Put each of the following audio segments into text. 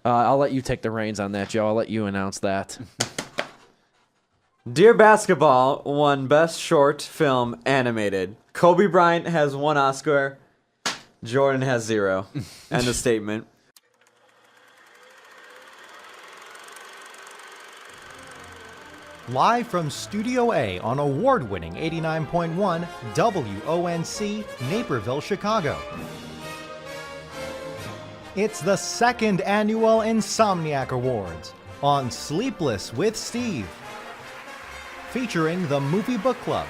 I'll let you take the reins on that, Joe. I'll let you announce that. Dear Basketball won Best Short Film Animated. Kobe Bryant has 1 Oscar. Jordan has 0. End of statement. Live from Studio A on award-winning 89.1 WONC, Naperville, Chicago. It's the 2nd annual Insomniac Awards on Sleepless with Steve, featuring the Movie Book Club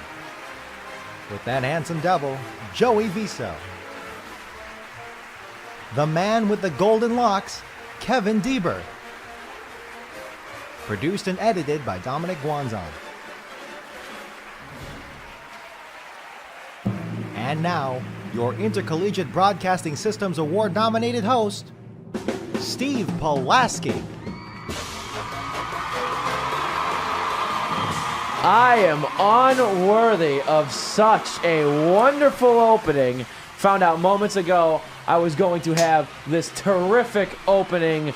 with that handsome devil, Joey Viso. The man with the golden locks, Kevin Deiber. Produced and edited by Dominic Guanzon. And now, your Intercollegiate Broadcasting Systems Award-nominated host, Steve Pulaski. I am unworthy of such a wonderful opening. Found out moments ago I was going to have this terrific opening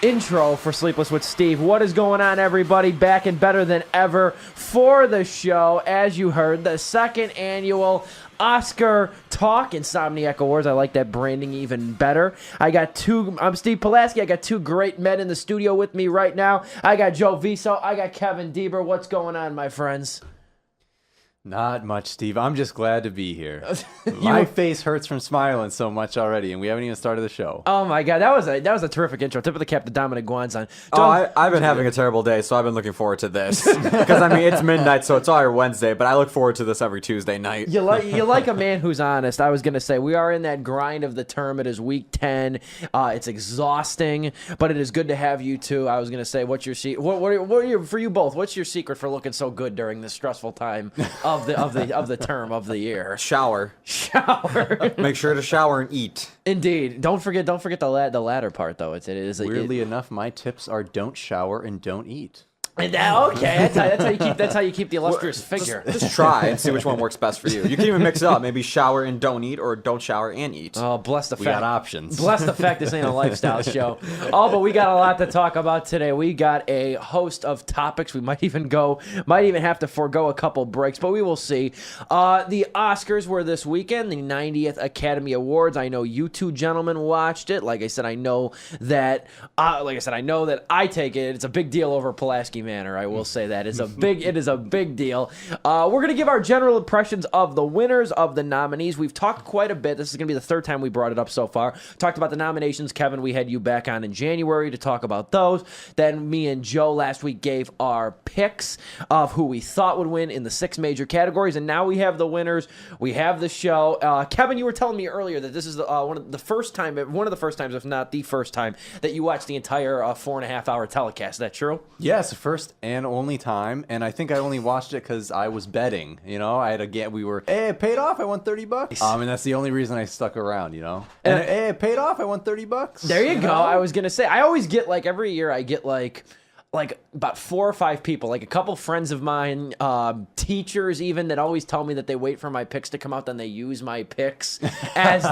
intro for Sleepless with Steve. What is going on, everybody? Back and better than ever for the show. As you heard, the 2nd annual Oscar Talk Insomniac Awards. I like that branding even better. I'm Steve Pulaski. I got 2 great men in the studio with me right now. I got Joe Viso. I got Kevin Deiber. What's going on, my friends? Not much, Steve. I'm just glad to be here. My face hurts from smiling so much already, and we haven't even started the show. Oh my God, that was a terrific intro. Tip of the cap to Dominic Guanzon. I've been having a terrible day, so I've been looking forward to this. Because, I mean, it's midnight, so it's already Wednesday, but I look forward to this every Tuesday night. You like a man who's honest. I was going to say, we are in that grind of the term. It is week 10. It's exhausting, but it is good to have you two. I was going to say, what's your for you both, what's your secret for looking so good during this stressful time of the term of the year? Shower. Make sure to shower and eat. Indeed. Don't forget the latter part though. Weirdly enough, my tips are don't shower and don't eat. Okay, that's how you keep the illustrious figure. Just try and see which one works best for you. You can even mix it up. Maybe shower and don't eat, or don't shower and eat. Oh, bless the fact. We got options. Bless the fact this ain't a lifestyle show. Oh, but we got a lot to talk about today. We got a host of topics. We might even have to forego a couple breaks, but we will see. The Oscars were this weekend, the 90th Academy Awards. I know you two gentlemen watched it. Like I said, I know that I take it. It's a big deal over Pulaski Manor. I will say that it is a big deal. We're gonna give our general impressions of the winners, of the nominees. We've talked quite a bit. This is gonna be the 3rd time we brought it up so far. Talked about the nominations. Kevin, we had you back on in January to talk about those. Then me and Joe last week gave our picks of who we thought would win in the 6 major categories, and now we have the winners. We have the show. Kevin, you were telling me earlier that this is one of the first times, if not the first time, that you watched the entire 4.5-hour telecast. Is that true? Yes, first and only time, and I think I only watched it because I was betting. I had it paid off. I won $30. And that's the only reason I stuck around. And it paid off. I won $30. There you go. I was gonna say, I always get every year I get like about 4 or 5 people, like a couple friends of mine, teachers even, that always tell me that they wait for my picks to come out, then they use my picks as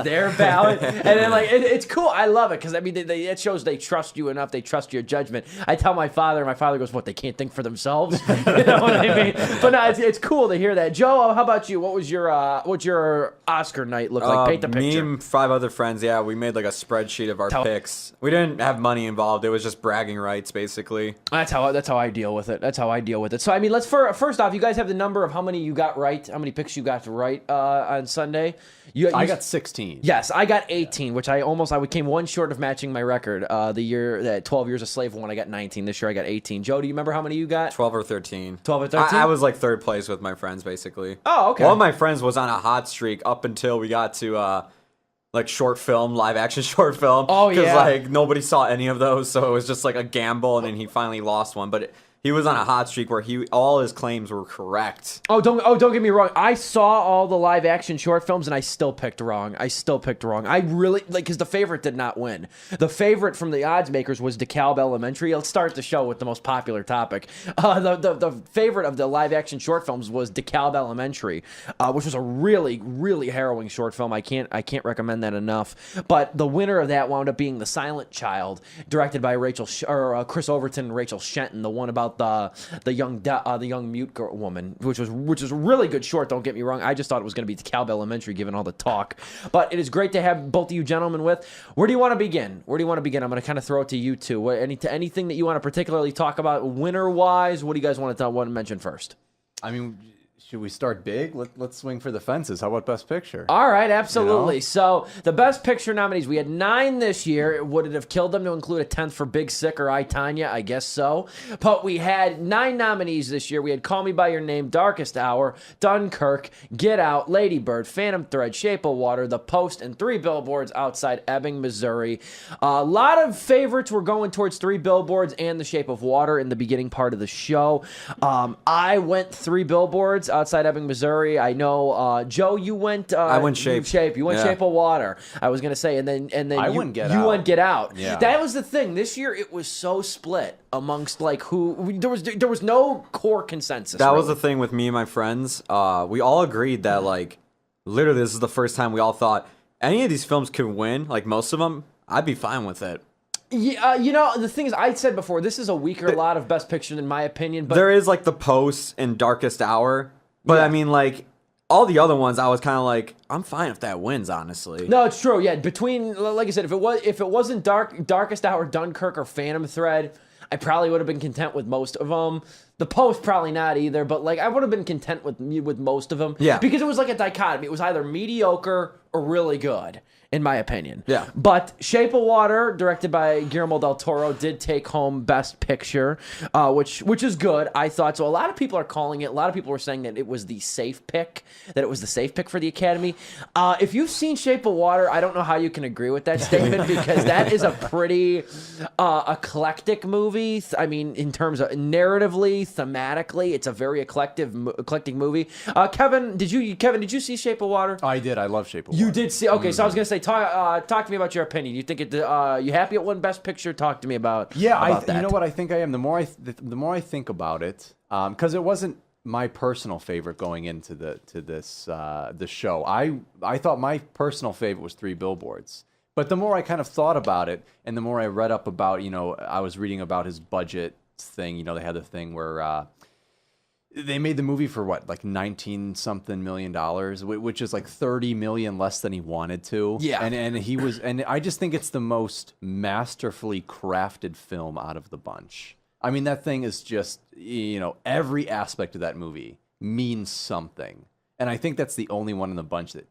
their ballot, and then it's cool. I love it because it shows they trust you enough. They trust your judgment. I tell my father, and my father goes, "What? They can't think for themselves?" You know what I mean? But no, it's cool to hear that. Joe, how about you? What's your Oscar night look like? Paint the picture. Me and 5 other friends, we made a spreadsheet of our picks. We didn't have money involved. It was just bragging rights, basically. That's how I deal with it. So I first off, you guys have the number of how many you got right, how many picks you got right on Sunday. I got 16. Yes, I got 18, which I came one short of matching my record. The year that 12 Years a Slave won, I got 19. This year I got 18. Joe, do you remember how many you got? 12 or 13. 12 or 13? I was 3rd place with my friends, basically. Oh, okay. One of my friends was on a hot streak up until we got to short film, live action short film. Oh, yeah. Because nobody saw any of those, so it was just a gamble, and then he finally lost one. But he was on a hot streak where all his claims were correct. Don't get me wrong. I saw all the live action short films and I still picked wrong. I really because the favorite did not win. The favorite from the odds makers was DeKalb Elementary. Let's start the show with the most popular topic. The favorite of the live action short films was DeKalb Elementary, which was a really, really harrowing short film. I can't recommend that enough. But the winner of that wound up being The Silent Child, directed by Chris Overton and Rachel Shenton, the one about the young mute woman, which is a really good short. Don't get me wrong. I just thought it was going to be DeKalb Elementary, given all the talk. But it is great to have both of you gentlemen with. Where do you want to begin? I'm going to kind of throw it to you two. Anything that you want to particularly talk about winner wise? What do you guys want to mention first? I mean, should we start big? Let's swing for the fences. How about Best Picture? All right, absolutely. You know? So the Best Picture nominees, we had 9 this year. Would it have killed them to include a 10th for Big Sick or I, Tonya? I guess so. But we had 9 nominees this year. We had Call Me By Your Name, Darkest Hour, Dunkirk, Get Out, Lady Bird, Phantom Thread, Shape of Water, The Post, and 3 Billboards Outside Ebbing, Missouri. A lot of favorites were going towards 3 Billboards and The Shape of Water in the beginning part of the show. I went 3 Billboards Outside Ebbing, Missouri. I know, Joe, you went. I went Shape. You went Shape of Water. I was gonna say, and then I you went Get you Out. went Get Out. Yeah. That was the thing. This year it was so split amongst there was no core consensus. That was really. the thing with me and my friends. We all agreed that literally this is the first time we all thought any of these films could win. Like most of them, I'd be fine with it. Yeah, the thing is, I said before, this is a weaker lot of Best Picture in my opinion. But there is The Post and Darkest Hour. But Yeah. I mean, all the other ones, I was kind of I'm fine if that wins, honestly. No, it's true. Yeah, between, like I said, if it wasn't Darkest Hour, Dunkirk, or Phantom Thread, I probably would have been content with most of them. The Post, probably not either, but I would have been content with most of them. Yeah. Because it was like a dichotomy. It was either mediocre or really good, in my opinion. Yeah. But Shape of Water, directed by Guillermo del Toro, did take home Best Picture, which is good, I thought. So a lot of people are calling it. A lot of people were saying that it was the safe pick, for the Academy. If you've seen Shape of Water, I don't know how you can agree with that statement because that is a pretty eclectic movie. I mean, in terms of narratively, thematically, it's a very eclectic movie. Kevin, did you see Shape of Water? I did. I love Shape of Water. You did see. Okay, so I was gonna say, talk to me about your opinion. You think you happy it won Best Picture? Talk to me about that. You know what I think I am. The more I think about it, because it wasn't my personal favorite going into the show. I thought my personal favorite was 3 Billboards. But the more I kind of thought about it, and the more I read up about, I was reading about his budget thing. They had the thing where they made the movie for what, 19-something million dollars, which is 30 million less than he wanted to. Yeah. And I just think it's the most masterfully crafted film out of the bunch. I mean, that thing is just, every aspect of that movie means something. And I think that's the only one in the bunch that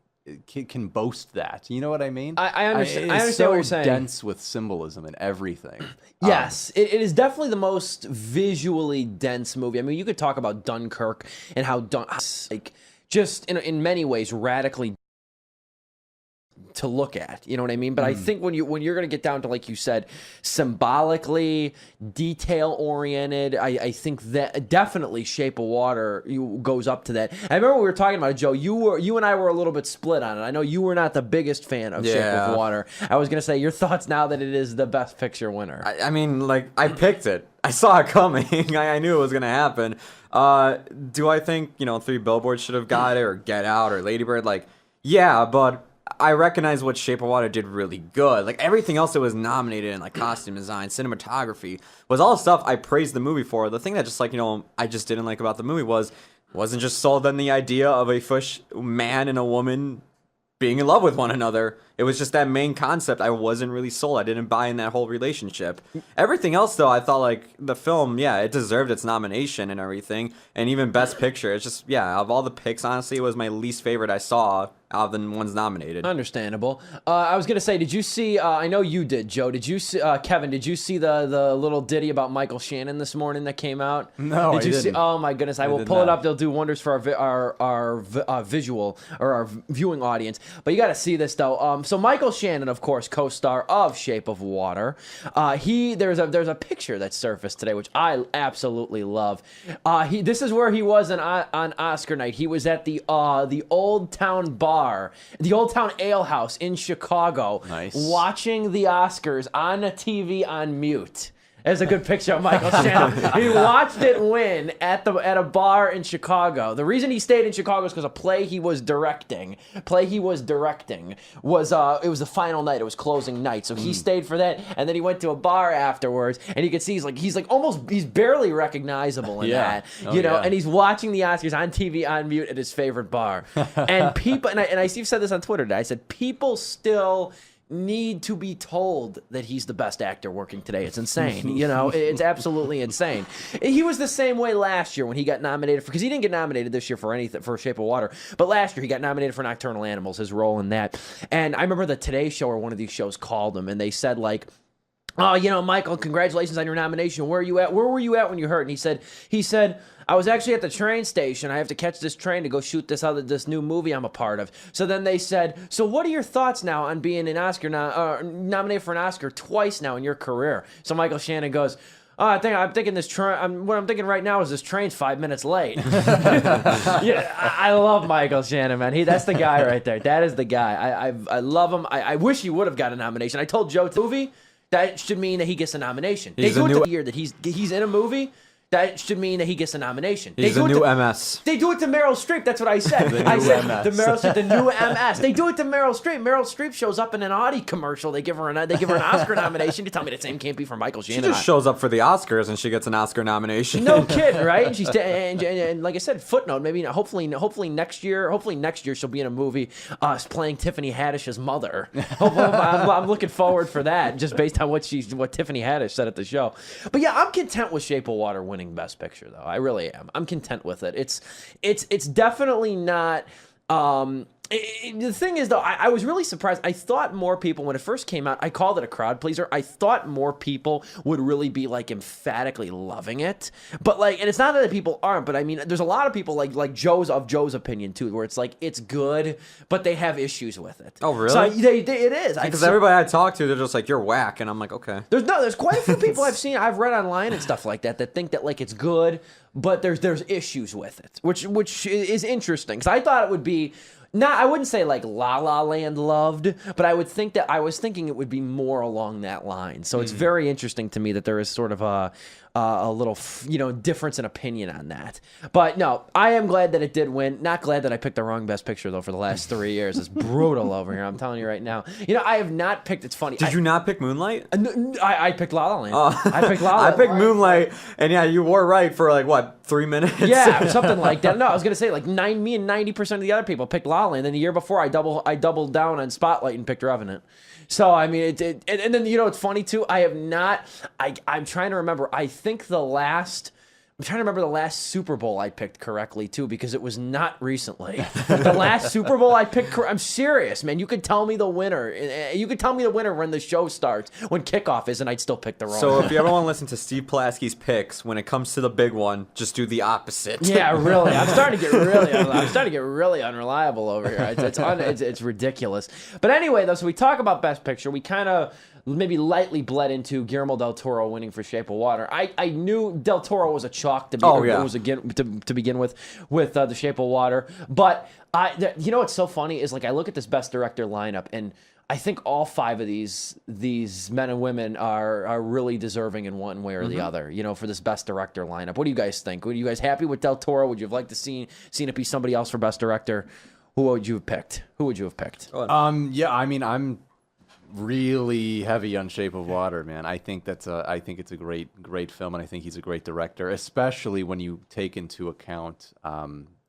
can boast that. You know what I mean? I understand. I It's understand so what you're saying. dense with symbolism and everything. Yes, it is definitely the most visually dense movie. I mean, you could talk about Dunkirk and how just in many ways radically to look at, you know what I mean? But I think when you're going to get down to, like you said, symbolically, detail oriented, I think that definitely Shape of Water goes up to that. I remember we were talking about it, Joe. You and I were a little bit split on it. I know you were not the biggest fan of Shape of Water. I was going to say your thoughts now that it is the Best Picture winner. I mean, I picked it. I saw it coming. I knew it was going to happen. Do I think, 3 Billboards should have got it, or Get Out, or Lady Bird? Yeah, but I recognize what Shape of Water did really good. Everything else that was nominated in, costume design, cinematography, was all stuff I praised the movie for. The thing that just, I just didn't like about the movie wasn't just sold on the idea of a man and a woman being in love with one another. It was just that main concept. I wasn't really sold. I didn't buy in that whole relationship. Everything else, though, I thought, the film, it deserved its nomination and everything. And even Best Picture. It's just, of all the picks, honestly, it was my least favorite I saw out of the ones nominated. Understandable. I was going to say, did you see, I know you did, Joe, did you see, Kevin, did you see the little ditty about Michael Shannon this morning that came out? No, did you I didn't. See? Oh my goodness, I will did pull it not. up. They'll do wonders for our visual, or our viewing audience. But you got to see this, though. So Michael Shannon, of course, co-star of Shape of Water. There's a picture that surfaced today, which I absolutely love. This is where he was on Oscar night. He was at the Old Town Bar, the Old Town Ale House in Chicago, watching the Oscars on a TV on mute. There's a good picture of Michael Shannon. He watched it win at a bar in Chicago. The reason he stayed in Chicago is because a play he was directing was it was the final night. It was closing night, so he stayed for that, and then he went to a bar afterwards, and you could see he's barely recognizable in that, and he's watching the Oscars on TV on mute at his favorite bar, and people and I Steve said this on Twitter today. I said people still need to be told that he's the best actor working today. It's insane. It's absolutely insane. He was the same way last year when he got nominated because he didn't get nominated this year for anything for Shape of Water, but last year he got nominated for Nocturnal Animals, his role in that. And I remember the Today Show or one of these shows called him and they said like, "Oh, Michael, congratulations on your nomination. Where were you at when you heard?" And he said, "I was actually at the train station. I have to catch this train to go shoot this new movie I'm a part of." So then they said, "So what are your thoughts now on being an Oscar nominated for an Oscar twice now in your career?" So Michael Shannon goes, "I'm thinking this train. What I'm thinking right now is this train's 5 minutes late." I love Michael Shannon, man. That's the guy right there. That is the guy. I love him. I wish he would have got a nomination. I told Joe movie. That should mean that he gets a nomination. They do it the year that he's in a movie. That should mean that he gets a nomination. He's a new MS. They do it to Meryl Streep. That's what I said. I said the Meryl Streep, the new MS. They do it to Meryl Streep. Meryl Streep shows up in an Audi commercial. They give her an Oscar nomination. You tell me the same can't be for Michael Shannon. She just shows up for the Oscars and she gets an Oscar nomination. No kidding, right? And she's and like I said, footnote. Maybe hopefully next year. Hopefully next year she'll be in a movie playing Tiffany Haddish's mother. I'm looking forward for that, just based on what Tiffany Haddish said at the show. But yeah, I'm content with Shape of Water winning Best Picture, though. I really am. I'm content with it. It's definitely not. The thing is, though, I was really surprised. I thought more people, when it first came out, I called it a crowd pleaser. I thought more people would really be like emphatically loving it. But like, and it's not that people aren't, but I mean, there's a lot of people like Joe's opinion too, where it's like it's good, but they have issues with it. Oh, really? So it is because everybody I talk to, they're just like, "You're whack," and I'm like, okay. There's quite a few people I've read online and stuff like that think that like it's good, but there's issues with it, which is interesting because I thought it would be. I wouldn't say like La La Land loved, but I was thinking it would be more along that line. So it's very interesting to me that there is sort of a little, difference in opinion on that. But no, I am glad that it did win. Not glad that I picked the wrong Best Picture though for the last 3 years. It's brutal over here. I'm telling you right now. I have not picked. It's funny. Did you not pick Moonlight? I picked La La Land. I picked La La Land. I picked Moonlight, and yeah, you were right for like what 3 minutes? Yeah, something like that. No, I was gonna say like me and 90% of the other people picked La La Land. And the year before, I doubled down on Spotlight and picked Revenant. So I mean, and then it's funny too. I have not. I'm trying to remember. I think I'm trying to remember the last Super Bowl I picked correctly, too, because it was not recently. The last Super Bowl I picked, I'm serious, man. You could tell me the winner. You could tell me the winner when the show starts, when kickoff is, and I'd still pick the wrong one. So if you ever want to listen to Steve Pulaski's picks, when it comes to the big one, just do the opposite. Yeah, really. I'm starting to get really unreliable over here. It's ridiculous. But anyway, though, so we talk about Best Picture. We kind of maybe lightly bled into Guillermo del Toro winning for Shape of Water. I knew del Toro was a chalk to begin with the Shape of Water. But what's so funny is like I look at this Best Director lineup and I think all 5 of these men and women are really deserving in one way or the other, for this Best Director lineup. What do you guys think? Were you guys happy with del Toro? Would you have liked to seen it be somebody else for Best Director? Who would you have picked? Yeah, I mean, I'm really heavy on Shape of Water, man. I think it's a great film, and I think he's a great director, especially when you take into account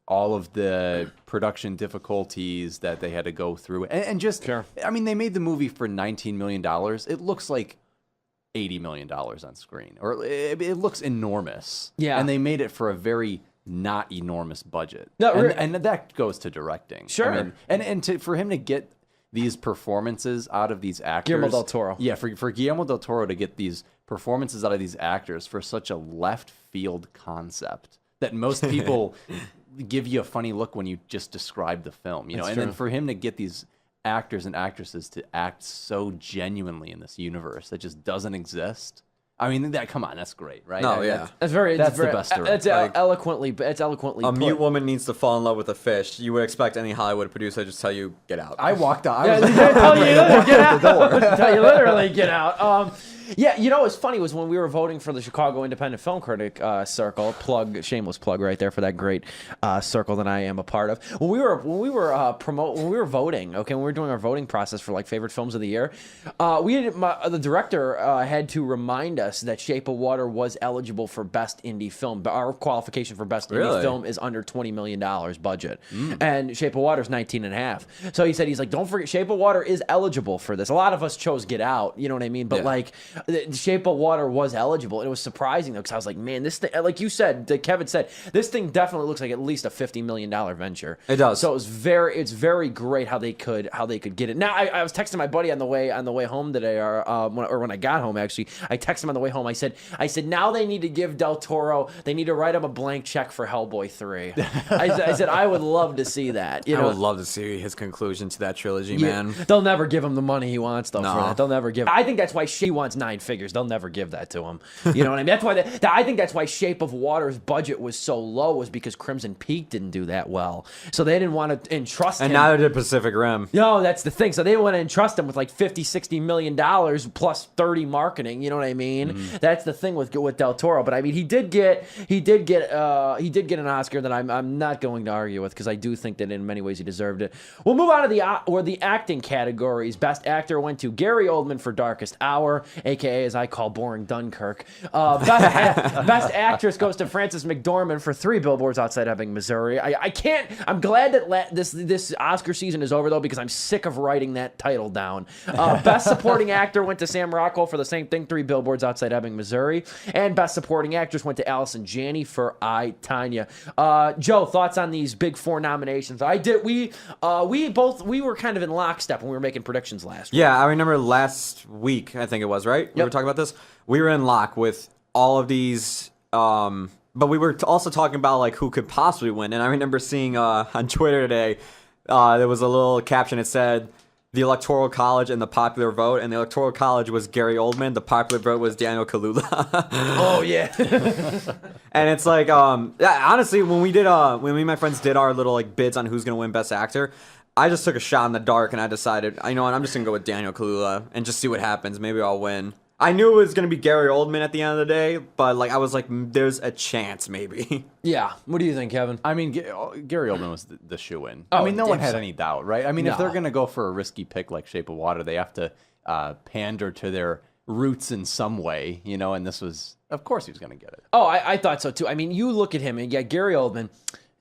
all of the production difficulties that they had to go through, and just sure. I mean, they made the movie for $19 million. It looks like $80 million on screen, or it looks enormous. Yeah, and they made it for a very not enormous budget. No, and that goes to directing. Sure, I mean, for him to get these performances out of these actors. Guillermo del Toro. Yeah, for Guillermo del Toro to get these performances out of these actors for such a left field concept that most people give you a funny look when you just describe the film, and then for him to get these actors and actresses to act so genuinely in this universe that just doesn't exist. I mean, come on, that's great, right? No, I mean, yeah. That's the best story. It's eloquently. It's eloquently. A put. mute woman needs to fall in love with a fish. You would expect any Hollywood producer to just tell you, get out. I walked out. Yeah, they tell you literally get out. Tell you literally get out. Yeah, you know what's funny was when we were voting for the Chicago Independent Film Critic Circle. Shameless plug right there for that great circle that I am a part of. When we were voting, okay, when we were doing our voting process for like favorite films of the year, the director had to remind us that Shape of Water was eligible for Best Indie Film. But our qualification for Best Indie Film is under $20 million budget, and Shape of Water is 19.5. So he's like, don't forget, Shape of Water is eligible for this. A lot of us chose Get Out, you know what I mean? But like. The Shape of Water was eligible, and it was surprising though, because I was like, man, this thing, like you said, Kevin said, this thing definitely looks like at least a $50 million venture. It does. So it's very great how they could get it. Now I was texting my buddy on the way home today, or when I got home actually, I texted him on the way home. I said now they need to give Del Toro, they need to write him a blank check for Hellboy 3. I said I would love to see that. I would love to see his conclusion to that trilogy, man. They'll never give him the money he wants though. No. For that. They'll never give. I think that's why she wants 9 figures. They'll never give that to him. You know what I mean? That's why I think that's why Shape of Water's budget was so low, was because Crimson Peak didn't do that well. So they didn't want to entrust him. And neither did Pacific Rim. No, that's the thing. So they want to entrust him with like $50-60 million plus 30 marketing. You know what I mean? That's the thing with Del Toro. But I mean, he did get an Oscar that I'm not going to argue with, because I do think that in many ways he deserved it. We'll move on to the acting categories. Best Actor went to Gary Oldman for Darkest Hour, aka as I call boring Dunkirk. Best Actress goes to Frances McDormand for 3 Billboards Outside Ebbing, Missouri. I'm glad that this Oscar season is over though, because I'm sick of writing that title down. Best Supporting Actor went to Sam Rockwell for the same thing, 3 Billboards Outside Ebbing, Missouri. And Best Supporting Actress went to Allison Janney for I, Tanya. Joe, thoughts on these big 4 nominations? We were kind of in lockstep when we were making predictions last week. Yeah, I remember last week, I think it was, right? We were talking about this. We were in lock with all of these, but we were also talking about like who could possibly win. And I remember seeing on Twitter today, there was a little caption. It said, the Electoral College and the popular vote, and the Electoral College was Gary Oldman. The popular vote was Daniel Kaluuya. Oh yeah. And it's like, honestly, when me and my friends did our little like bids on who's gonna win Best Actor, I just took a shot in the dark and I decided, you know what, I'm just gonna go with Daniel Kaluuya and just see what happens. Maybe I'll win. I knew it was gonna be Gary Oldman at the end of the day, but like I was like, there's a chance maybe. Yeah. What do you think, Kevin? I mean, Gary Oldman was the shoe-in. Oh, I mean, no one had so. any doubt, right? I mean, No. if they're going to go for a risky pick like Shape of Water, they have to pander to their roots in some way, you know, and this was, of course he was going to get it. Oh, I thought so too. I mean, you look at him, and yeah, Gary Oldman,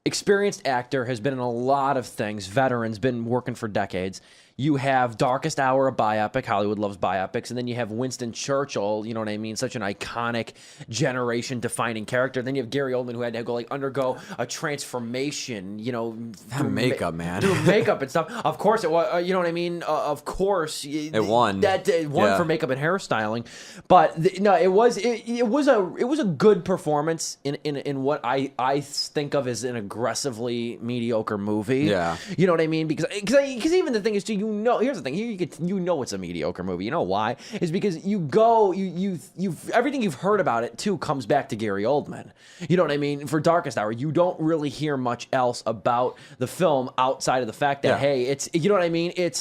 experienced actor, has been in a lot of things, veterans, been working for decades. You have Darkest Hour, a biopic. Hollywood loves biopics. And then you have Winston Churchill, you know what I mean? Such an iconic, generation-defining character. Then you have Gary Oldman, who had to undergo a transformation, you know. That makeup, man. Through makeup and stuff. Of course, it was, you know what I mean? Of course. It won. It won for makeup and hairstyling. But, it was a good performance in what I think of as an aggressively mediocre movie. Yeah. You know what I mean? Because even the thing is, too, here's the thing. It's a mediocre movie. You know why? Is because everything you've heard about it too comes back to Gary Oldman. You know what I mean? For Darkest Hour, you don't really hear much else about the film outside of the fact that hey, it's, you know what I mean? It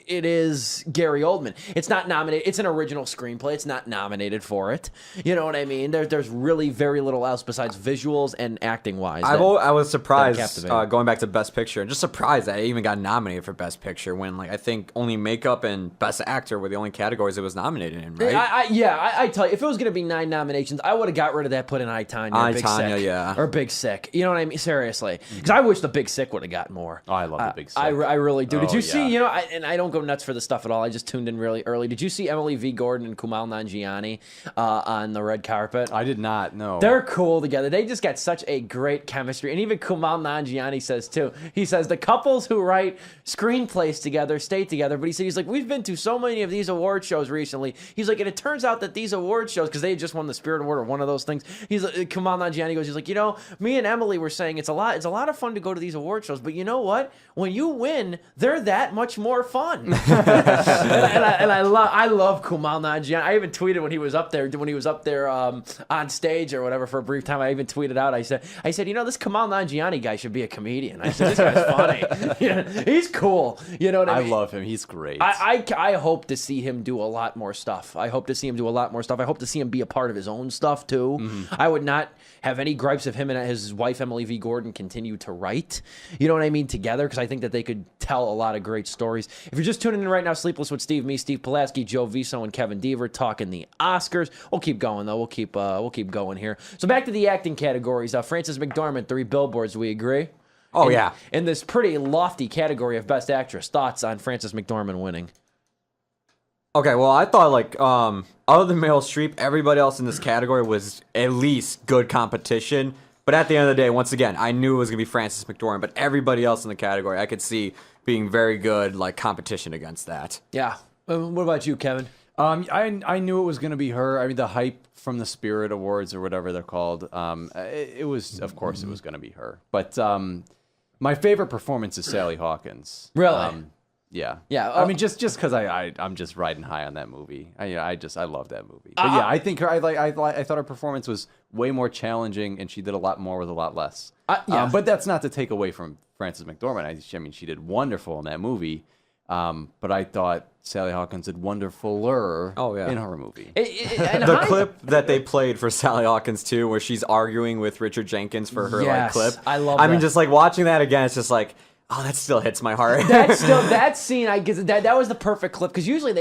is Gary Oldman. It's not nominated. It's an original screenplay. It's not nominated for it. You know what I mean? There's really very little else besides visuals and acting wise. I was surprised going back to Best Picture, just surprised that it even got nominated for Best Picture when like I think only makeup and Best Actor were the only categories it was nominated in, right? I tell you, if it was going to be 9 nominations, I would have got rid of that, put in I, Tanya, or Big Sick. You know what I mean? Seriously. Because I wish The Big Sick would have got more. Oh, I love The Big Sick. I really do. Did you see, yeah. and I don't go nuts for this stuff at all. I just tuned in really early. Did you see Emily V. Gordon and Kumail Nanjiani on the red carpet? I did not, no. They're cool together. They just got such a great chemistry. And even Kumail Nanjiani says, too, he says, the couples who write screenplays together together, stayed together. But he said, he's like, we've been to so many of these award shows recently. He's like, and it turns out that these award shows, because they had just won the Spirit Award or one of those things. He's like, Kumail Nanjiani goes, he's like, me and Emily were saying it's a lot of fun to go to these award shows, but you know what? When you win, they're that much more fun. and I love Kumail Nanjiani. I even tweeted when he was up there on stage or whatever for a brief time. I even tweeted out. I said, this Kumail Nanjiani guy should be a comedian. I said, this guy's funny. He's cool. You know what I mean? I love him. He's great. I hope to see him do a lot more stuff. I hope to see him be a part of his own stuff too. Mm-hmm. I would not have any gripes if him and his wife Emily V. Gordon continue to write. You know what I mean? Together, because I think that they could tell a lot of great stories. If you're just tuning in right now, Sleepless with Steve, me, Steve Pulaski, Joe Viso, and Kevin Deiber talking the Oscars. We'll keep going though. We'll keep going here. So back to the acting categories. Frances McDormand, 3 Billboards. We agree? Oh, yeah. In this pretty lofty category of Best Actress, thoughts on Frances McDormand winning? Okay, well, I thought, other than Meryl Streep, everybody else in this category was at least good competition. But at the end of the day, once again, I knew it was going to be Frances McDormand, but everybody else in the category I could see being very good, competition against that. Yeah. What about you, Kevin? I knew it was going to be her. I mean, the hype from the Spirit Awards or whatever they're called, it was, of course, it was going to be her. But my favorite performance is Sally Hawkins. Really? Yeah. Yeah. I mean, just because I'm just riding high on that movie. I love that movie. But yeah, I think I thought her performance was way more challenging, and she did a lot more with a lot less. Yeah. But that's not to take away from Frances McDormand. I mean, she did wonderful in that movie. But I thought Sally Hawkins did wonderfuler in her movie. The clip that they played for Sally Hawkins too, where she's arguing with Richard Jenkins for her clip. I love that. I mean, just watching that again, it's just oh, that still hits my heart. That scene, I guess that was the perfect clip, because usually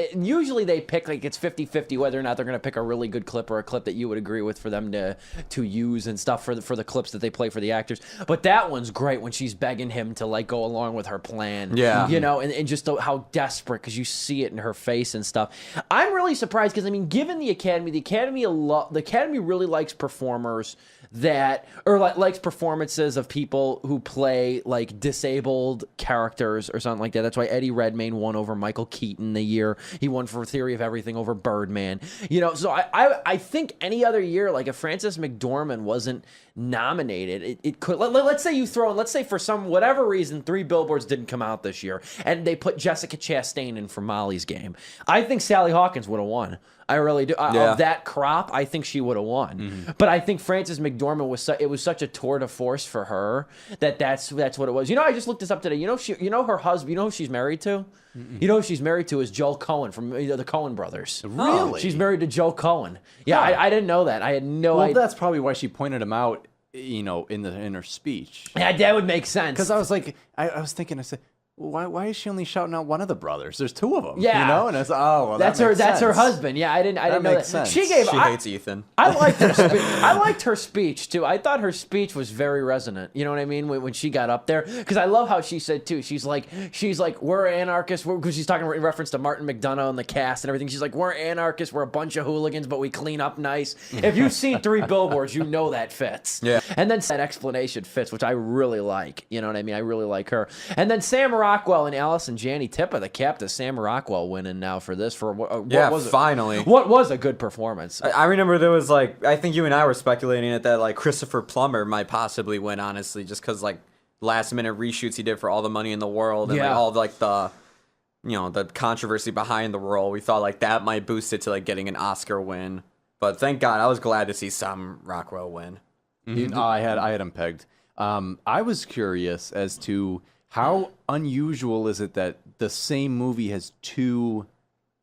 they pick it's 50-50 whether or not they're going to pick a really good clip or a clip that you would agree with for them to use and stuff for the clips that they play for the actors. But that one's great when she's begging him to go along with her plan. Yeah, and just how desperate, because you see it in her face and stuff. I'm really surprised because given the Academy really likes performers likes performances of people who play disabled characters or something like that. That's why Eddie Redmayne won over Michael Keaton the year he won for Theory of Everything over Birdman. So I think any other year, if Frances McDormand wasn't nominated, it could. Let's say for some whatever reason 3 Billboards didn't come out this year, and they put Jessica Chastain in for Molly's Game. I think Sally Hawkins would have won. I really do. Of that crop, I think she would have won. Mm-hmm. But I think Frances McDormand was such a tour de force for her that's what it was. I just looked this up today. Her husband. You know who she's married to? Mm-mm. You know who she's married to is Joel Cohen from the Coen brothers. Really? She's married to Joel Cohen. Yeah, I didn't know that. I had no idea. Well, that's probably why she pointed him out. In her speech. Yeah, that would make sense. Because I was I was thinking, I said, why is she only shouting out one of the brothers? There's 2 of them. Yeah, and I was that's her husband. Yeah, I didn't know that. Sense. She hates Ethan. I liked her. I liked her speech too. I thought her speech was very resonant. You know what I mean? When she got up there, because I love how she said too. She's like, we're anarchists. Because she's talking in reference to Martin McDonough and the cast and everything. She's like, we're anarchists. We're a bunch of hooligans, but we clean up nice. If you've seen 3 Billboards, you know that fits. Yeah. And then that explanation fits, which I really like. You know what I mean? I really like her. And then Sam Rockwell and Allison Janney Tippa, the captain, Sam Rockwell winning now for this. Finally. What was a good performance. I remember there was I think you and I were speculating that Christopher Plummer might possibly win, honestly, just because last minute reshoots he did for All the Money in the World and all the the controversy behind the role. We thought that might boost it to getting an Oscar win. But thank God, I was glad to see Sam Rockwell win. Mm-hmm. I had him pegged. I was curious as to how unusual is it that the same movie has 2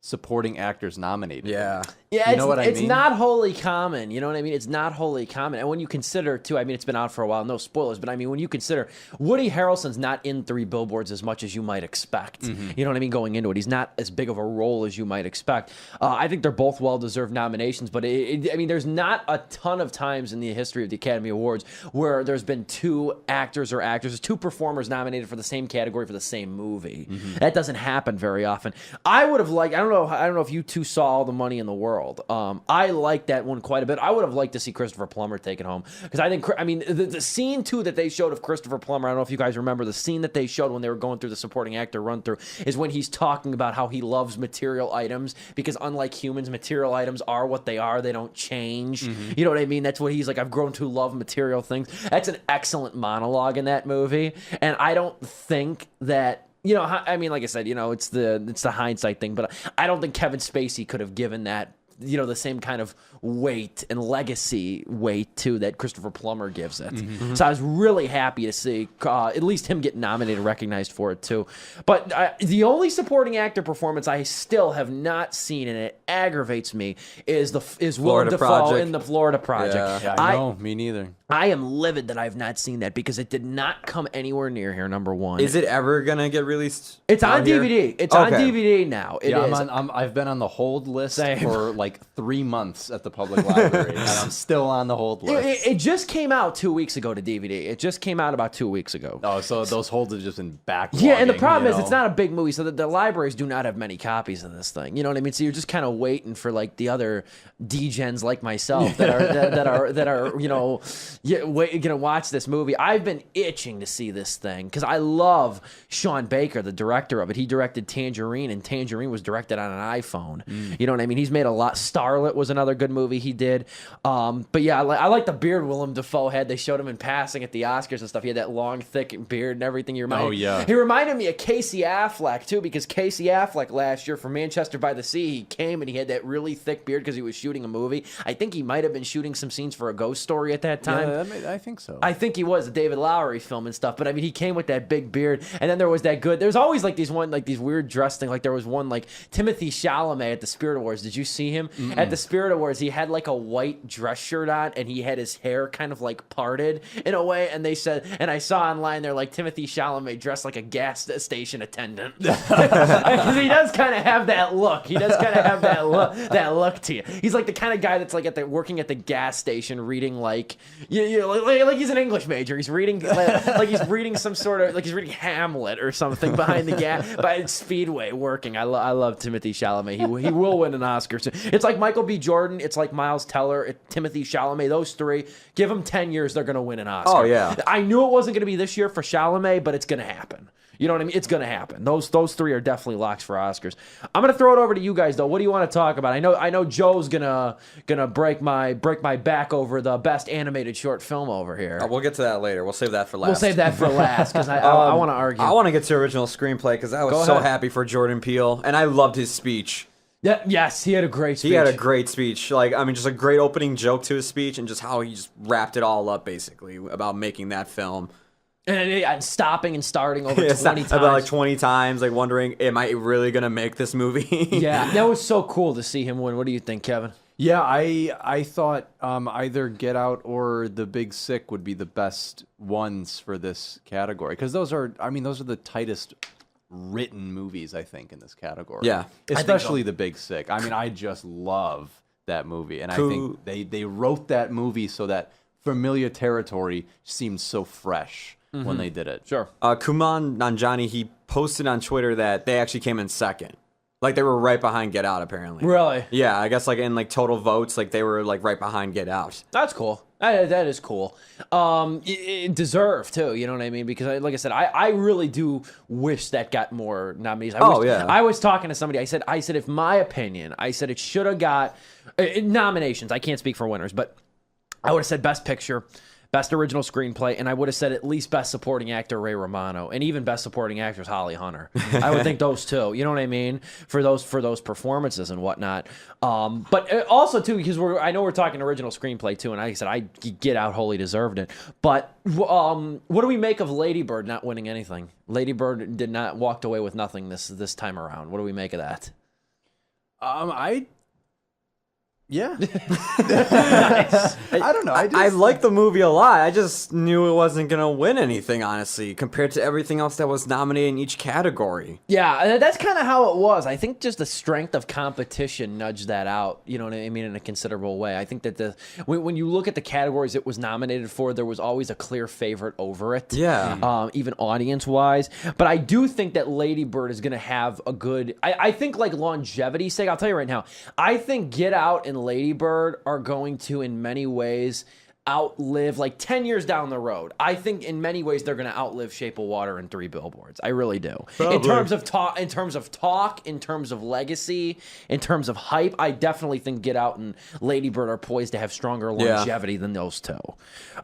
supporting actors nominated? Yeah. Yeah, you know what I mean? It's not wholly common. You know what I mean? It's not wholly common. And when you consider, too, it's been out for a while, no spoilers, but when you consider Woody Harrelson's not in 3 Billboards as much as you might expect. Mm-hmm. You know what I mean? Going into it, he's not as big of a role as you might expect. I think they're both well-deserved nominations, but there's not a ton of times in the history of the Academy Awards where there's been 2 actors or actresses, 2 performers nominated for the same category for the same movie. Mm-hmm. That doesn't happen very often. I would have liked, I don't know if you 2 saw All the Money in the World. world. I like that one quite a bit. I would have liked to see Christopher Plummer take it home because I think, I mean, the scene too that they showed of Christopher Plummer, I don't know if you guys remember the scene that they showed when they were going through the supporting actor run through, is when he's talking about how he loves material items because unlike humans, material items are what they are. They don't change. You know what I mean? That's what he's like, I've grown to love material things. That's an excellent monologue in that movie. And I don't think that, you know, I mean, like I said, you know, it's the hindsight thing, but I don't think Kevin Spacey could have given that, you know, the same kind of weight and legacy weight to that Christopher Plummer gives it. So I was really happy to see at least him get nominated, recognized for it too. But the only supporting actor performance I still have not seen, and it aggravates me, is Willem Dafoe in the Florida Project. Yeah, I know, me neither. I am livid that I've not seen that because it did not come anywhere near here. Number one, Is it ever gonna get released? it's on out here? DVD. It's on DVD now. It is. I've been on the hold list Same. for like 3 months at the public library, and I'm still on the hold list. It just came out 2 weeks ago to DVD. It just came out about 2 weeks ago. Oh, so those holds have just been backlogging. Yeah, and the problem is you it's know? not a big movie, so the libraries do not have many copies of this thing. You know what I mean? So you're just kind of waiting for like the other degens like myself that are you know, gonna watch this movie. I've been itching to see this thing because I love Sean Baker, the director of it. He directed Tangerine, and Tangerine was directed on an iPhone. You know what I mean? He's made a lot. Starlet was another good movie he did. But yeah, I like the beard Willem Dafoe had. They showed him in passing at the Oscars and stuff. He had that long, thick beard and everything. He reminded me of Casey Affleck too, because Casey Affleck last year for Manchester by the Sea, he came and he had that really thick beard because he was shooting a movie. I think he might have been shooting some scenes for a Ghost Story at that time. Yeah, I think so. I think he was a David Lowery film and stuff, but I mean, he came with that big beard, and then there was that good. There's always like these weird dress thing. Like there was one like Timothy Chalamet at the Spirit Awards. Did you see him at the Spirit Awards? He had like a white dress shirt on, and he had his hair kind of like parted in a way. And they said, and I saw online, they're like Timothy Chalamet dressed like a gas station attendant. Because he does kind of have that look. He does kind of have that look to you. He's like the kind of guy that's like working at the gas station, reading like like he's an English major. He's reading like he's reading some sort of like he's reading Hamlet or something behind the gas by Speedway working. I love Timothy Chalamet. He will win an Oscar. It's like Michael B. Jordan. It's like Miles Teller. Timothy Chalamet. Those three. Give them 10 years. They're gonna win an Oscar. Oh yeah. I knew it wasn't gonna be this year for Chalamet, but it's gonna happen. You know what I mean? It's gonna happen. Those three are definitely locks for Oscars. I'm gonna throw it over to you guys though. What do you want to talk about? I know Joe's gonna break my back over the best animated short film over here. We'll get to that later. We'll save that for last. We'll save that for last because I want to argue. I want to get to original screenplay because I was so happy for Jordan Peele, and I loved his speech. Yeah, yes, he had a great speech. He had a great speech. Like, I mean, just a great opening joke to his speech, and just how he just wrapped it all up basically about making that film. And stopping and starting over 20 times. About like 20 times, like wondering, am I really gonna make this movie? Yeah, that was so cool to see him win. What do you think, Kevin? Yeah, I thought either Get Out or The Big Sick would be the best ones for this category because those are the tightest written movies I think in this category. Yeah, especially The Big Sick. I mean, I just love that movie, and I think they wrote that movie so that familiar territory seemed so fresh when they did it. Sure. Kuman Nanjiani, he posted on Twitter that they actually came in second. Like they were right behind Get Out, apparently. Really? Yeah, I guess like in like total votes, like they were like right behind Get Out. That's cool. That is cool. It deserved too. You know what I mean? Because like I said, I really do wish that got more nominees. I was talking to somebody. I said, if my opinion, I said it should have got nominations. I can't speak for winners, but I would have said Best Picture, Best Original Screenplay, and I would have said at least Best Supporting Actor Ray Romano, and even Best Supporting Actress Holly Hunter. I would think those two. You know what I mean? For those performances and whatnot. But also too, because I know we're talking Original Screenplay too, and like I said, Get Out wholly deserved it. But what do we make of Lady Bird not winning anything? Lady Bird did not walked away with nothing this time around. What do we make of that? Yeah. Nice. I don't know. I like the movie a lot. I just knew it wasn't gonna win anything, honestly, compared to everything else that was nominated in each category. Yeah, and that's kind of how it was. I think just the strength of competition nudged that out, you know what I mean, in a considerable way. I think that when you look at the categories it was nominated for, there was always a clear favorite over it. Yeah. Even audience-wise. But I do think that Lady Bird is going to have a good... I think, like, longevity's sake, I'll tell you right now, I think Get Out and Lady Bird are going to, in many ways, outlive, like 10 years down the road. I think in many ways they're going to outlive Shape of Water and Three Billboards. I really do. Probably. In terms of talk, in terms of legacy, in terms of hype, I definitely think Get Out and Lady Bird are poised to have stronger longevity than those two.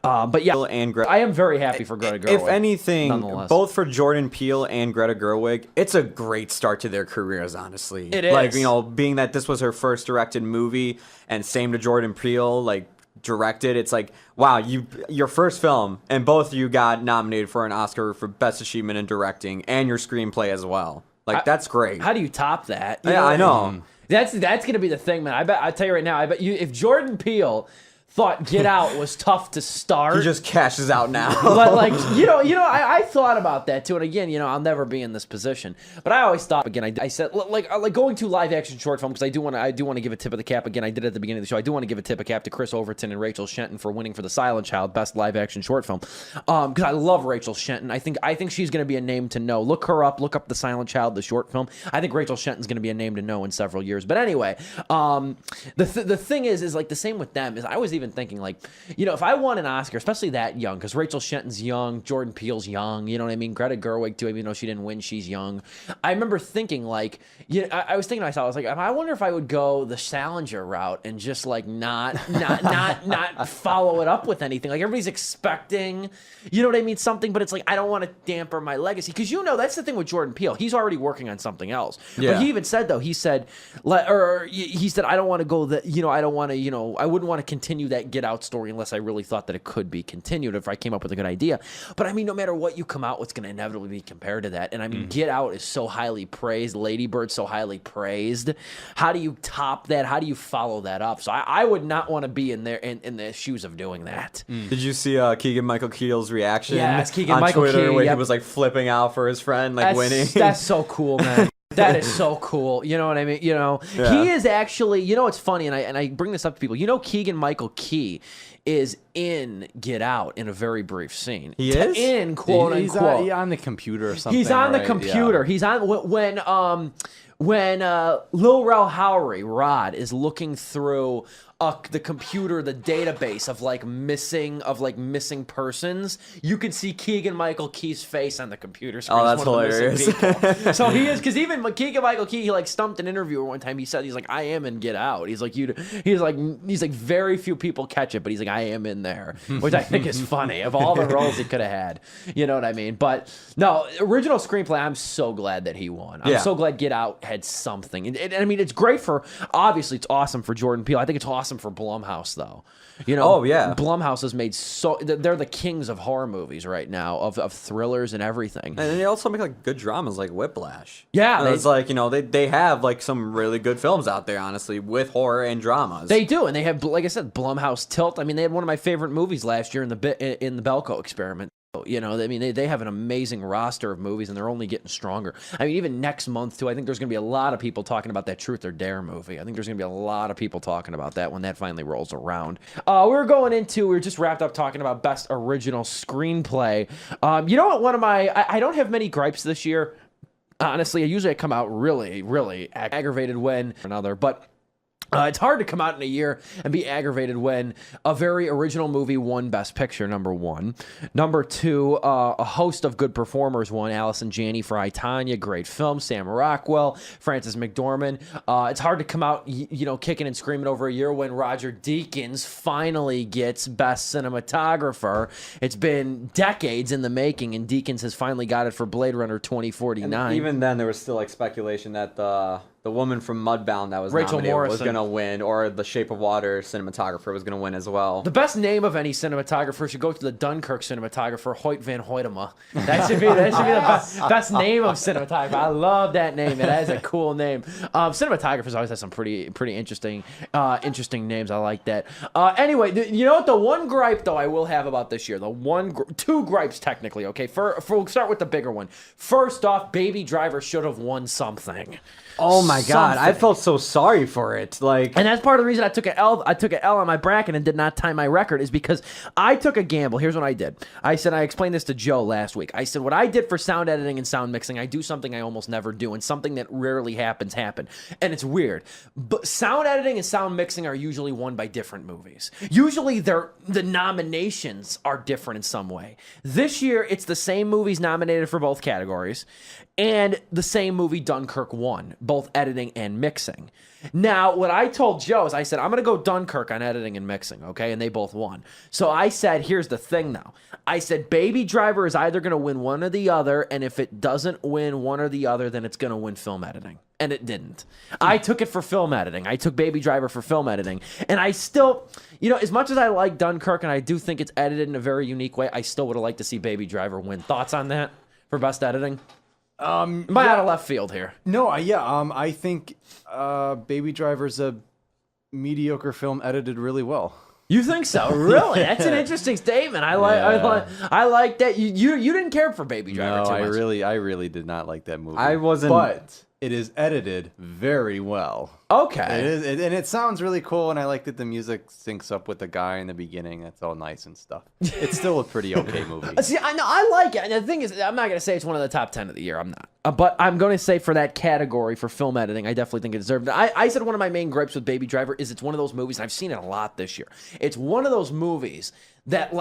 But yeah, And I am very happy for Greta Gerwig. If anything, nonetheless. both for Jordan Peele and Greta Gerwig, it's a great start to their careers, honestly. It is. Like, you know, being that this was her first directed movie, and same to Jordan Peele, like, directed, it's like, wow, your first film, and both of you got nominated for an Oscar for Best Achievement in Directing, and your screenplay as well. Like, that's great. How do you top that? You Yeah, know, I know. That's going to be the thing, man. I tell you right now, I bet you if Jordan Peele thought Get Out was tough to start. He just cashes out now. But like I thought about that too, and again, I'll never be in this position. But I always thought, again, I said like going to live action short film, because I do want to give a tip of the cap. Again, I did it at the beginning of the show. I do want to give a tip of cap to Chris Overton and Rachel Shenton for winning for The Silent Child Best Live Action Short Film, because I love Rachel Shenton. I think she's going to be a name to know. Look her up. Look up The Silent Child, the short film. I think Rachel Shenton's going to be a name to know in several years. But anyway, the thing is like the same with them. Is I was even thinking, like, if I won an Oscar, especially that young, because Rachel Shenton's young, Jordan Peele's young, you know what I mean? Greta Gerwig, too, even though she didn't win, she's young. I remember thinking, like, I was thinking to myself, I was like, I wonder if I would go the Salinger route and just, like, not follow it up with anything. Like, everybody's expecting, you know what I mean, something, but it's like, I don't want to damper my legacy. Because, that's the thing with Jordan Peele. He's already working on something else. Yeah. But he even said, though, he said, I don't want to go I don't want to, I wouldn't want to continue that Get Out story unless I really thought that it could be continued, if I came up with a good idea. But I mean, no matter what you come out with, it's going to inevitably be compared to that. And I mean, Get Out is so highly praised. Lady Bird's so highly praised. How do you top that? How do you follow that up? So I would not want to be in the shoes of doing that. Did you see Keegan-Michael Keel's reaction Yes, on Keegan-Michael Twitter Key, where yep. he was like flipping out for his friend, like winning? That's so cool, man. That is so cool. You know what I mean? Yeah. He is actually, it's funny, and I bring this up to people. Keegan-Michael Key is in Get Out in a very brief scene. He is? In quote He's unquote. on the computer or something. He's on the right? computer. Yeah. He's on when Lil Rel Howery, Rod, is looking through the computer, the database of missing persons. You can see Keegan-Michael Key's face on the compucer screen. Oh, as that's one of the missing hilarious. people. So he is, because even Keegan-Michael Key, he stumped an interviewer one time. He said, he's like, I am in Get Out. He's like, he's like very few people catch it, but he's like, I am in there, which I think is funny. Of all the roles he could have had, you know what I mean? But no, original screenplay. I'm so glad that he won. I'm so glad Get Out had something. And I mean, it's great obviously it's awesome for Jordan Peele. I think it's awesome for Blumhouse, though. Oh, yeah. Blumhouse has made they're the kings of horror movies right now, of thrillers and everything. And they also make good dramas like Whiplash. Yeah, it's like, they have some really good films out there, honestly, with horror and dramas. They do, and they have, like I said, Blumhouse Tilt. I mean, they had one of my favorite movies last year in the Belko Experiment. I mean, they have an amazing roster of movies, and they're only getting stronger. I mean, even next month, too, I think there's going to be a lot of people talking about that Truth or Dare movie. I think there's going to be a lot of people talking about that when that finally rolls around. We just wrapped up talking about Best Original Screenplay. You know what, I don't have many gripes this year. Honestly, I come out really, really aggravated when another, but it's hard to come out in a year and be aggravated when a very original movie won Best Picture, number one. Number two, a host of good performers won. Allison Janney for I, Tonya, great film. Sam Rockwell, Frances McDormand. It's hard to come out, kicking and screaming over a year when Roger Deakins finally gets Best Cinematographer. It's been decades in the making, and Deakins has finally got it for Blade Runner 2049. And even then, there was still speculation that the the woman from Mudbound that was Rachel nominated was Morrison. going to win, or the Shape of Water cinematographer was going to win as well. The best name of any cinematographer should go to the Dunkirk cinematographer, Hoyt van Hoytema. That should be the best name of cinematographer. I love that name. That is a cool name. Cinematographers always have some pretty interesting names. I like that. Anyway, you know what? The one gripe though I will have about this year, two gripes technically. Okay, we'll start with the bigger one. First off, Baby Driver should have won something. Oh my God, I Something. felt so sorry for it. Like, And that's part of the reason I took an L. I took an L on my bracket and did not tie my record is because I took a gamble. Here's what I did. I explained this to Joe last week. I said what I did for sound editing and sound mixing, I do something I almost never do, and something that rarely happen. And it's weird. But sound editing and sound mixing are usually won by different movies. Usually the nominations are different in some way. This year, it's the same movies nominated for both categories, and the same movie Dunkirk won, both editing and mixing. Now, what I told Joe is I said, I'm going to go Dunkirk on editing and mixing, okay? And they both won. So I said, here's the thing, though. I said, Baby Driver is either going to win one or the other, and if it doesn't win one or the other, then it's going to win film editing. And it didn't. I took it for film editing. I took Baby Driver for film editing. And I still, as much as I like Dunkirk, and I do think it's edited in a very unique way, I still would have liked to see Baby Driver win. Thoughts on that for best editing? Am I out of left field here? No, I think Baby Driver's a mediocre film edited really well. You think so? Really? That's an interesting statement. I like that. You didn't care for Baby Driver No, too much. I really did not like that movie. I wasn't. But it is edited very well. Okay. It is, and it sounds really cool, and I like that the music syncs up with the guy in the beginning. That's all nice and stuff. It's still a pretty okay movie. See, I know I like it. And the thing is, I'm not gonna say it's one of the top 10 of the year. I'm not. But I'm going to say for that category for film editing, I definitely think it deserved it. I said one of my main gripes with Baby Driver is it's one of those movies, and I've seen it a lot this year. It's one of those movies that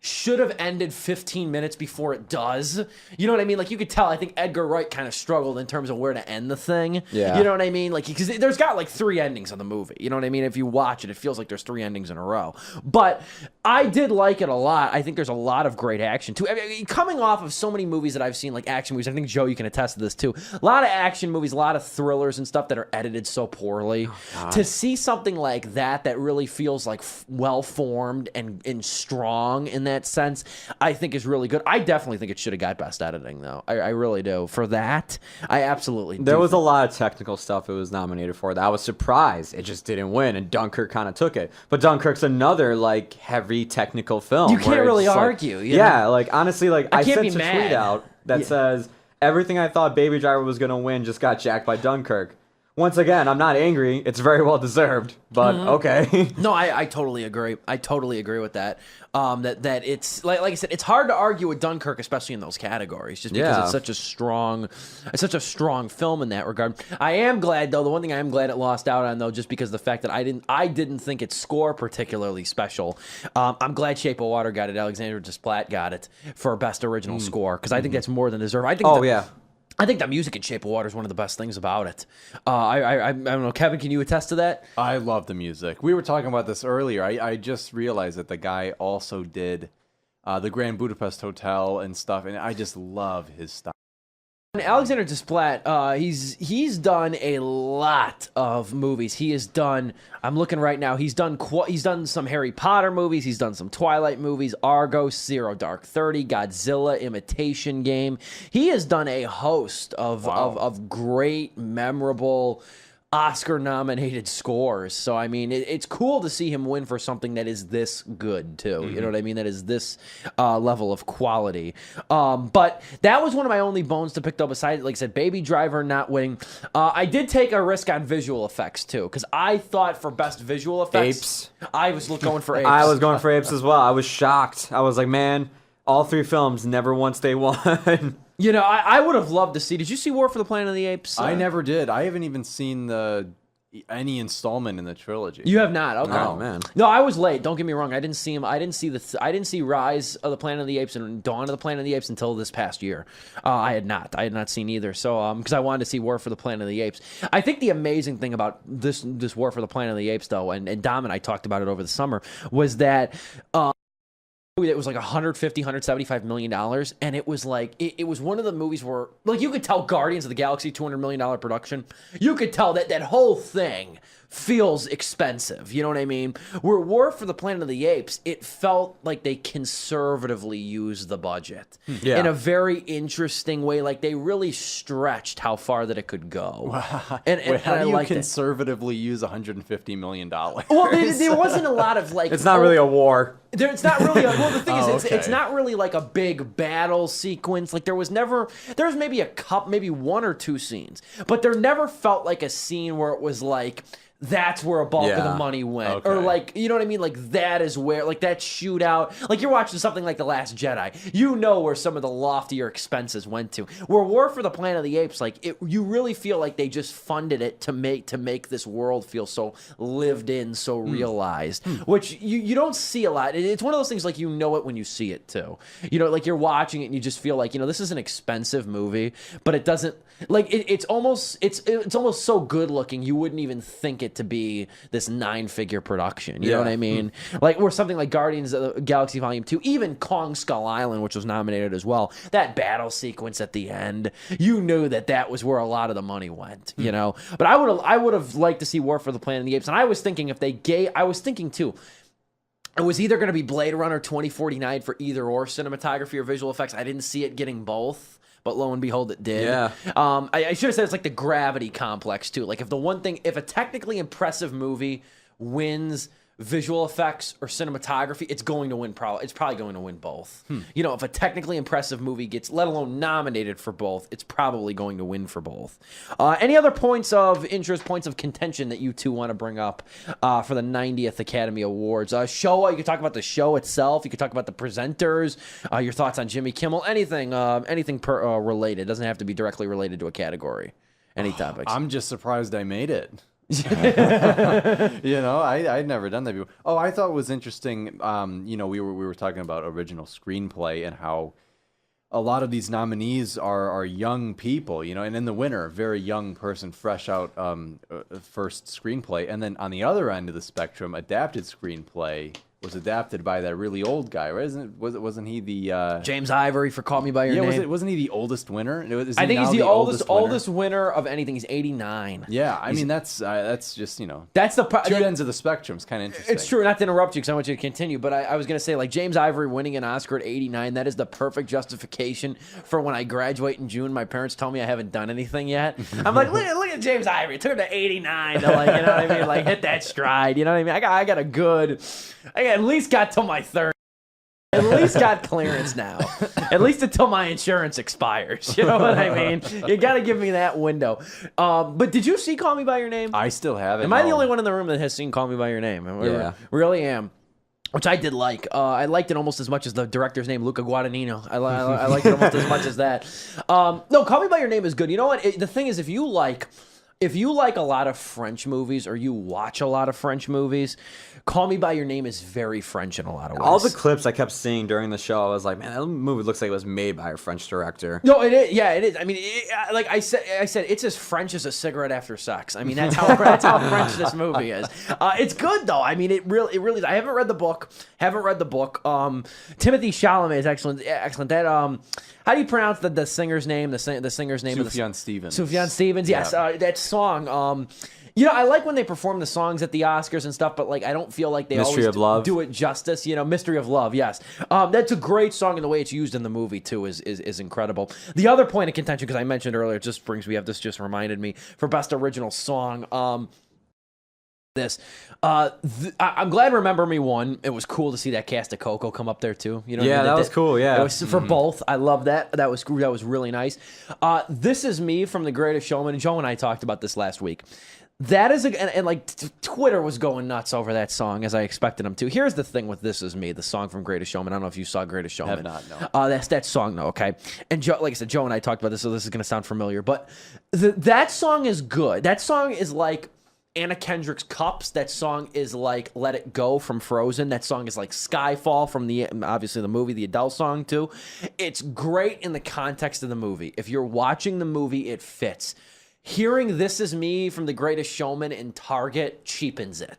should have ended 15 minutes before it does. You know what I mean? You could tell, I think Edgar Wright kind of struggled in terms of where to end the thing. Yeah. You know what I mean? Because there's got 3 endings on the movie. You know what I mean? If you watch it, it feels like there's 3 endings in a row. But I did like it a lot. I think there's a lot of great action, too. I mean, coming off of so many movies that I've seen, action movies, I think, Joe, you can attest to this, too. A lot of action movies, a lot of thrillers and stuff that are edited so poorly. To see something like that really feels well-formed and strong in that sense, I think is really good. I definitely think it should have got best editing, though. I really do. For that, I absolutely do. There was a lot of technical stuff it was nominated for that I was surprised it just didn't win, and Dunkirk kind of took it. But Dunkirk's another heavy technical film. You can't really argue. Honestly, I can't sent be a mad. tweet out that says everything I thought Baby Driver was gonna win just got jacked by Dunkirk. Once again, I'm not angry. It's very well deserved, but okay. No, I totally agree. I totally agree with that. That it's like I said, it's hard to argue with Dunkirk, especially in those categories, just because it's such a strong film in that regard. I am glad though. The one thing I am glad it lost out on though, just because of the fact that I didn't think its score particularly special. I'm glad Shape of Water got it. Alexander Desplat got it for best original score because I think that's more than deserved. I think. I think the music in Shape of Water is one of the best things about it. I don't know, Kevin, can you attest to that? I love the music. We were talking about this earlier. I just realized that the guy also did the Grand Budapest Hotel and stuff, and I just love his style. Alexander Desplat, he's done a lot of movies. He has done. I'm looking right now. He's done some Harry Potter movies. He's done some Twilight movies. Argo, Zero Dark 30, Godzilla, Imitation Game. He has done a host of great, memorable, Oscar-nominated scores. So, I mean, it's cool to see him win for something that is this good, too. You know what I mean? That is this level of quality. But that was one of my only bones to pick up, besides, like I said, Baby Driver not winning. I did take a risk on visual effects, too, because I thought for best visual effects... Apes. I was going for Apes. I was going for Apes as well. I was shocked. I was like, man, all 3 films, never once they won. I would have loved to see. Did you see War for the Planet of the Apes? I never did. I haven't even seen any installment in the trilogy. You have not? Okay. Oh man. No, I was late. Don't get me wrong. I didn't see him. I didn't see Rise of the Planet of the Apes and Dawn of the Planet of the Apes until this past year. I had not seen either. So because I wanted to see War for the Planet of the Apes. I think the amazing thing about this War for the Planet of the Apes, though, and Dom and I talked about it over the summer, was that It was like 150, 175 million dollars, and it was like it was one of the movies where like you could tell Guardians of the Galaxy $200 million production. You could tell that whole thing feels expensive. You know what I mean? Where War for the Planet of the Apes, it felt like they conservatively used the budget in a very interesting way. Like they really stretched how far that it could go. Wow. And how do you liked it. conservatively use $150 million? Well, there wasn't a lot of like. It's not really a war. It's not really. Well, the thing is, okay. it's not really like a big battle sequence. Like there was maybe maybe one or two scenes, but there never felt like a scene where it was like that's where a bulk of the money went, or Okay. like you know what I mean. Like that is where like that shootout. Like you're watching something like The Last Jedi. You know where some of the loftier expenses went to. Where War for the Planet of the Apes, like you really feel like they just funded it to make this world feel so lived in, so realized, which you don't see a lot. It's one of those things like you know it when you see it too. You know, like you're watching it and you just feel like this is an expensive movie, but it doesn't like it's almost so good looking you wouldn't even think it to be this 9-figure production. You know what I mean? Like or something like Guardians of the Galaxy Volume 2, even Kong Skull Island, which was nominated as well. That battle sequence at the end, you knew that was where a lot of the money went. You know, but I would have liked to see War for the Planet of the Apes, and I was thinking I was thinking too. It was either going to be Blade Runner 2049 for either or cinematography or visual effects. I didn't see it getting both. But lo and behold, it did. Yeah. I should have said it's like the gravity complex too. Like if a technically impressive movie wins visual effects or cinematography, it's going to win. It's probably going to win both. You know, if a technically impressive movie gets, let alone nominated for both, it's probably going to win for both. Any other points of interest, points of contention that you two want to bring up for the 90th Academy Awards? Show. You could talk about the show itself. You could talk about the presenters. Your thoughts on Jimmy Kimmel. Anything related. It doesn't have to be directly related to a category. Any topics. I'm just surprised I made it. I'd never done that before. Oh, I thought it was interesting. We were talking about original screenplay and how a lot of these nominees are young people, and in the winner, a very young person, fresh out first screenplay, and then on the other end of the spectrum, adapted screenplay was adapted by that really old guy, right? Wasn't he the James Ivory for Call Me by Your Name? Wasn't he the oldest winner? I think he's the oldest winner of anything. He's 89. Yeah, I mean that's just that's the two ends of the spectrum. It's kind of interesting. It's true. Not to interrupt you because I want you to continue, but I was gonna say like James Ivory winning an Oscar at 89. That is the perfect justification for when I graduate in June. My parents tell me I haven't done anything yet. I'm like, look at James Ivory. It took him to 89 to like, you know what I mean? Like hit that stride. You know what I mean? I got a good. I at least got till my 30s. At least got clearance now. At least until my insurance expires. You know what I mean? You got to give me that window. But did you see Call Me by Your Name? I still haven't. Am I the only one in the room that has seen Call Me by Your Name? Yeah. Really am. Which I did like. I liked it almost as much as the director's name, Luca Guadagnino. I liked it almost as much as that. No, Call Me by Your Name is good. You know what? The thing is, if you like a lot of French movies or you watch a lot of French movies, Call Me by Your Name is very French in a lot of ways. All the clips I kept seeing during the show, I was like, man, that movie looks like it was made by a French director. No, it is. Yeah, it is. I mean, like I said, it's as French as a cigarette after sex. I mean, that's how French this movie is. It's good though. I mean, it really is. I haven't read the book. Timothy Chalamet is excellent. That how do you pronounce the singer's name? The singer's name. Sufjan Stevens. Sufjan Stevens. Yes, that song. I like when they perform the songs at the Oscars and stuff, but like I don't feel like they Mystery always of Love. do it justice. Mystery of Love. Yes, that's a great song, and the way it's used in the movie too is incredible. The other point of contention, because I mentioned earlier, just reminded me for best original song. I'm glad Remember Me won. It was cool to see that cast of Coco come up there too. You know, Yeah, that was cool. Yeah, it was for both. I love that. That was really nice. This Is Me from The Greatest Showman. Joe and I talked about this last week. That is Twitter was going nuts over that song as I expected them to. Here's the thing with This Is Me, the song from Greatest Showman. I don't know if you saw Greatest Showman. Have not, no. That's that song though, okay? And Joe, like I said, Joe and I talked about this, so this is going to sound familiar, but that song is good. That song is like Anna Kendrick's Cups. That song is like Let It Go from Frozen. That song is like Skyfall from obviously the movie, the Adele song too. It's great in the context of the movie. If you're watching the movie, it fits. hearing This Is Me from The Greatest Showman in Target cheapens it.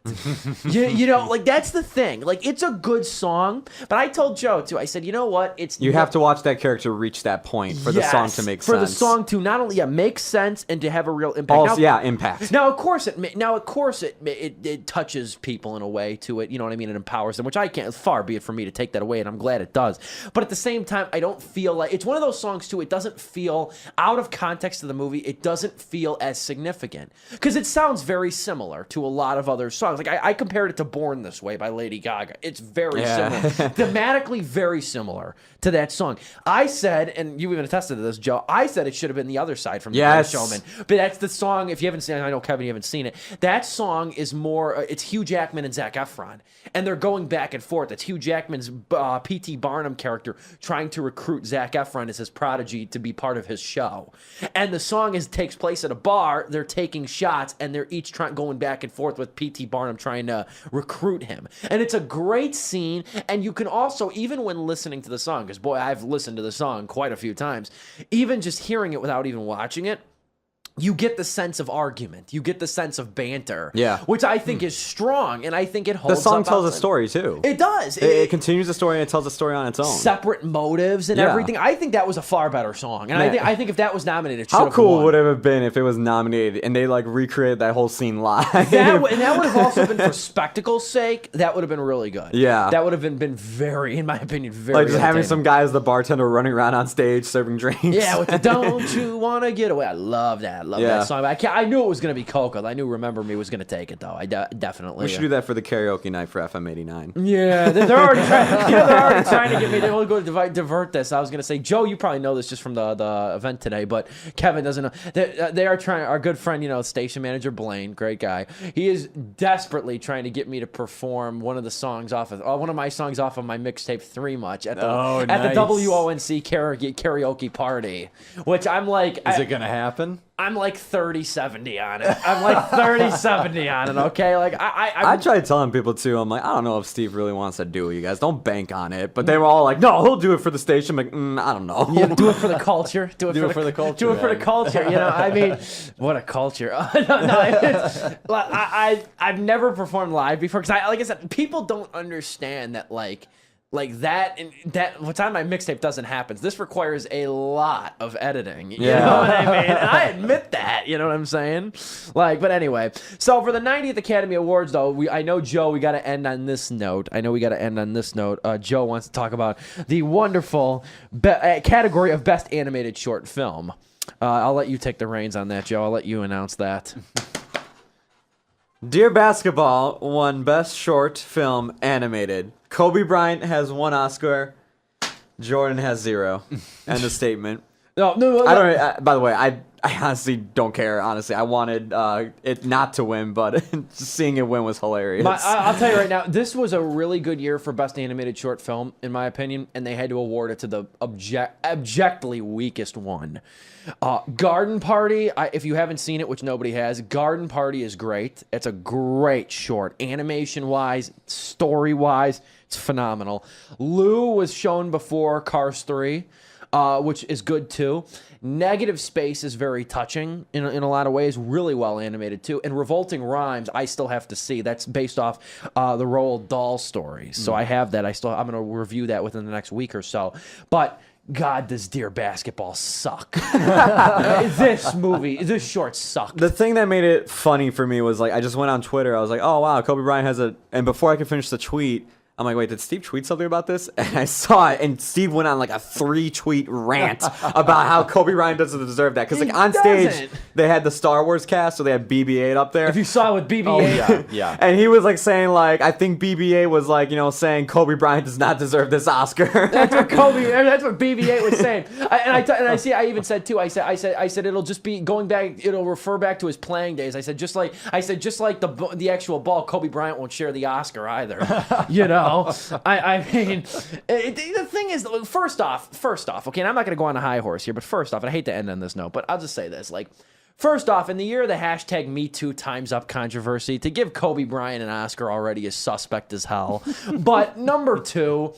you know, like, that's the thing. Like, it's a good song, but I told Joe, too, I said, you know what? You have to watch that character reach that point for the song to make sense. For the song to not only make sense and to have a real impact. Also, impact. Now, of course, it touches people in a way to it, you know what I mean? It empowers them, which I can't, far be it for me to take that away, and I'm glad it does. But at the same time, I don't feel like, it's one of those songs, too, it doesn't feel, out of context of the movie, it doesn't feel as significant because it sounds very similar to a lot of other songs. Like I compared it to Born This Way by Lady Gaga. It's very similar, thematically very similar to that song. I said, and you even attested to this, Joe, I said it should have been the other side from The Greatest Showman. But that's the song, if you haven't seen it, I know Kevin, you haven't seen it. That song is more, it's Hugh Jackman and Zac Efron. And they're going back and forth. It's Hugh Jackman's P.T. Barnum character trying to recruit Zac Efron as his prodigy to be part of his show. And the song takes place at a bar. They're taking shots, and they're each going back and forth with P.T. Barnum trying to recruit him. And it's a great scene, and you can also, even when listening to the song, because, boy, I've listened to the song quite a few times, even just hearing it without even watching it, you get the sense of argument. You get the sense of banter. Yeah. Which I think is strong, and I think it holds up. The song tells a story, too. It does. It continues the story, and it tells a story on its own. Separate motives and everything. I think that was a far better song. And I think if that was nominated, it should How have cool won. would it have been if it was nominated, and they, like, recreated that whole scene live? And that would have also been, for spectacle's sake, that would have been really good. Yeah. That would have been very, in my opinion, very like, just having some guy as the bartender running around on stage serving drinks. Yeah, with the Don't You Wanna Get Away. I love that. I love that song. I knew it was going to be Coco. I knew Remember Me was going to take it, though. I definitely. We should do that for the karaoke night for FM 89. Yeah, they're already trying to get me. They want to go divert this. I was going to say, Joe, you probably know this just from the event today, but Kevin doesn't know. They are trying. Our good friend, station manager Blaine, great guy. He is desperately trying to get me to perform one of my songs off of my mixtape 3 Much at the WONC karaoke party, which I'm like, is it going to happen? I'm like 30-70 on it. Okay? Like I tried telling people too. I'm like, I don't know if Steve really wants to do it. You guys don't bank on it. But they were all like, no, he'll do it for the station. I'm like, I don't know. Yeah, do it for the culture. Do it for the culture. Do it for the culture. I mean, what a culture. I've never performed live before because like I said, people don't understand that like that what's on my mixtape doesn't happen. This requires a lot of editing. You know what I mean? And I admit that, you know what I'm saying? But anyway. So for the 90th Academy Awards, though, I know, Joe, we got to end on this note. Joe wants to talk about the wonderful category of Best Animated Short Film. I'll let you take the reins on that, Joe. I'll let you announce that. Dear Basketball won Best Short Film Animated. Kobe Bryant has 1 Oscar. Jordan has 0. End of statement. No. I don't. By the way, I honestly don't care. Honestly, I wanted it not to win, but just seeing it win was hilarious. I'll tell you right now, this was a really good year for Best Animated Short Film, in my opinion, and they had to award it to the abjectly weakest one. Garden Party, if you haven't seen it, which nobody has, Garden Party is great. It's a great short. Animation-wise, story-wise, it's phenomenal. Lou was shown before Cars 3, which is good too. Negative Space is very touching in a lot of ways, really well animated too. And Revolting Rhymes, I still have to see. That's based off the Roald Dahl stories. So I have that. I'm going to review that within the next week or so. But God, does Dear Basketball suck. This short sucked. The thing that made it funny for me was, I just went on Twitter. I was like, oh, wow, Kobe Bryant has and before I could finish the tweet, I'm like, wait, did Steve tweet something about this? And I saw it, and Steve went on a 3-tweet rant about how Kobe Bryant doesn't deserve that. Because on stage, they had the Star Wars cast, so they had BB-8 up there. If you saw it with BB-8. Yeah. And he was saying, I think BB-8 was saying Kobe Bryant does not deserve this Oscar. That's what BB-8 was saying. I even said too. I said it'll just be going back. It'll refer back to his playing days. I said just like the actual ball, Kobe Bryant won't share the Oscar either. I mean, the thing is, first off, okay, and I'm not going to go on a high horse here, but first off, and I hate to end on this note, but I'll just say this, first off, in the year of the hashtag #MeToo Time's Up controversy, to give Kobe Bryant an Oscar already is suspect as hell. But number 2,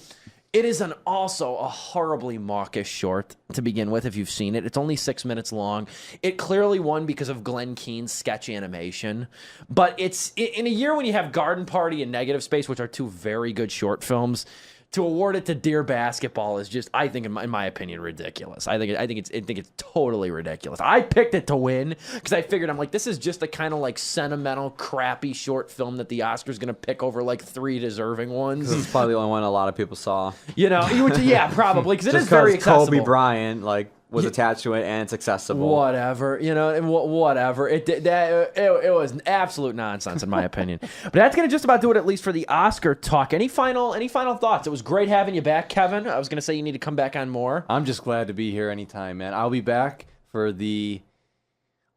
It is also a horribly mawkish short to begin with, if you've seen it. It's only 6 minutes long. It clearly won because of Glenn Keane's sketch animation. But it's in a year when you have Garden Party and Negative Space, which are two very good short films, to award it to Dear Basketball is just, I think, in my opinion, ridiculous. I think it's totally ridiculous. I picked it to win because I figured, I'm like, this is just a kind of like sentimental, crappy short film that the Oscars going to pick over like 3 deserving ones. This is probably the only one a lot of people saw. You know, yeah, probably, because it is very Just accessible. Kobe Bryant was attached to it, and it's accessible. Whatever, you know, and whatever. It was absolute nonsense in my opinion. But that's gonna just about do it, at least for the Oscar talk. Any final thoughts? It was great having you back, Kevin. I was gonna say you need to come back on more. I'm just glad to be here anytime, man. I'll be back for the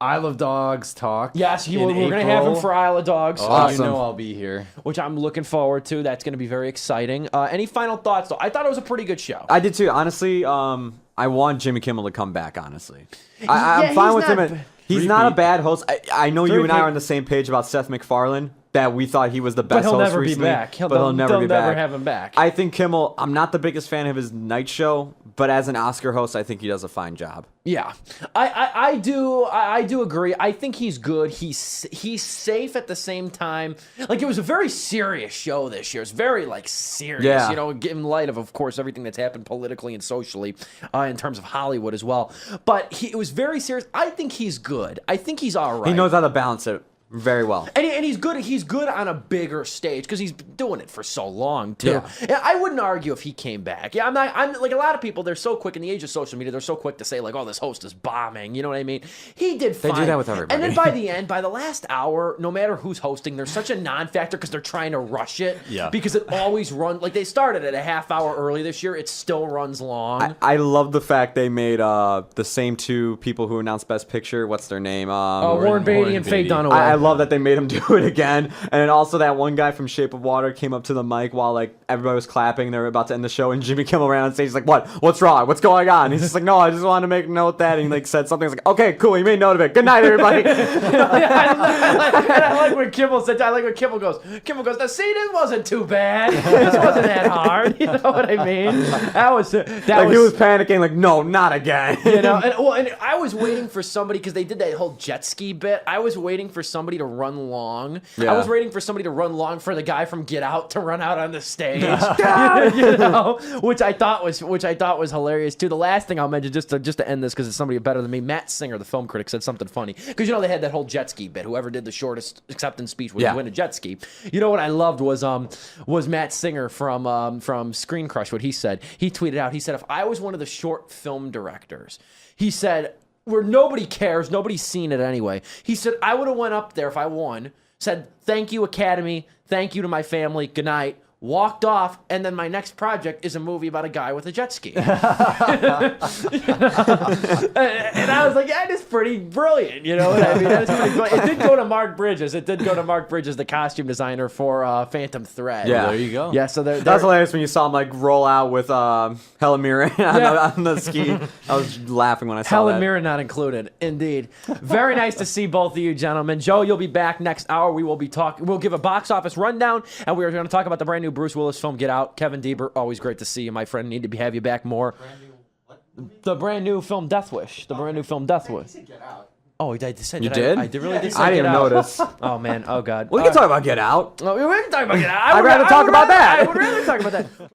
Isle of Dogs talk. Yes, we're gonna have him for Isle of Dogs. Awesome. You know I'll be here. Which I'm looking forward to. That's gonna be very exciting. Any final thoughts though? I thought it was a pretty good show. I did too. Honestly, I want Jimmy Kimmel to come back, honestly. I'm fine with him. He's not a bad host. I know you and I are on the same page about Seth MacFarlane, that we thought he was the best host recently. But he'll never be back. They'll never have him back. I think Kimmel, I'm not the biggest fan of his night show, but as an Oscar host, I think he does a fine job. Yeah, I do agree. I think he's good. He's safe at the same time. Like, it was a very serious show this year. It's very serious. Yeah. You know, in light of course everything that's happened politically and socially, in terms of Hollywood as well. But it was very serious. I think he's good. I think he's all right. He knows how to balance it very well. And he's good. He's good on a bigger stage because he's been doing it for so long too. Yeah. And I wouldn't argue if he came back. Yeah, I'm like a lot of people. They're so quick in the age of social media. They're so quick to say like, "Oh, this host is bombing." You know what I mean? He did fine. They do that with everybody. And then by the end, by the last hour, no matter who's hosting, there's such a non-factor because they're trying to rush it. Yeah. Because it always runs like they started at a half hour early this year. It still runs long. I love the fact they made the same two people who announced Best Picture. What's their name? Warren Beatty and Faye Dunaway. I love that they made him do it again. And then also that one guy from Shape of Water came up to the mic while everybody was clapping. They were about to end the show, and Jimmy Kimmel ran on stage. He's like, "What? What's wrong? What's going on?" And he's just like, "No, I just wanted to make note that." And he said something. He's like, "Okay, cool. You made note of it. Good night, everybody." I like when Kimmel said. I like when Kimmel goes. "Now see, this wasn't too bad. This wasn't that hard." You know what I mean? That was he was panicking. Like, "No, not again." You know, and I was waiting for somebody because they did that whole jet ski bit. I was waiting for somebody to run long. Yeah. I was waiting for somebody to run long for the guy from Get Out to run out on the stage. You know, which I thought was hilarious too. The last thing I'll mention, just to end this, because it's somebody better than me, Matt Singer, the film critic, said something funny because you know they had that whole jet ski bit. Whoever did the shortest acceptance speech would win a jet ski. You know what I loved was Matt Singer from Screen Crush. What he said, he tweeted out. He said, "If I was one of the short film directors," he said, "where nobody cares, nobody's seen it anyway." He said, "I would have went up there if I won, said, 'Thank you, Academy. Thank you to my family. Good night.' Walked off, and then my next project is a movie about a guy with a jet ski." And I was like, "Yeah, that's pretty brilliant." You know what I mean? That's pretty funny. It did go to Mark Bridges. The costume designer for Phantom Thread. Yeah. There you go. Yeah, so That's hilarious when you saw him roll out with Helen Mirren on the ski. I was laughing when I saw Helen that. Mirren not included. Indeed. Very nice to see both of you gentlemen. Joe, you'll be back next hour. We'll give a box office rundown, and we're going to talk about the brand new Bruce Willis film, Get Out. Kevin Deiber, always great to see you, my friend. Need to have you back more. The brand new film, Death Wish. The brand new film, Death Wish. Get Out. Oh, I did say You that. did? I did really did say I didn't Get even Out. notice. Oh, man. Oh, God. We can talk about Get Out. Oh, we can talk about Get Out. I'd rather talk about that. I would rather talk about that.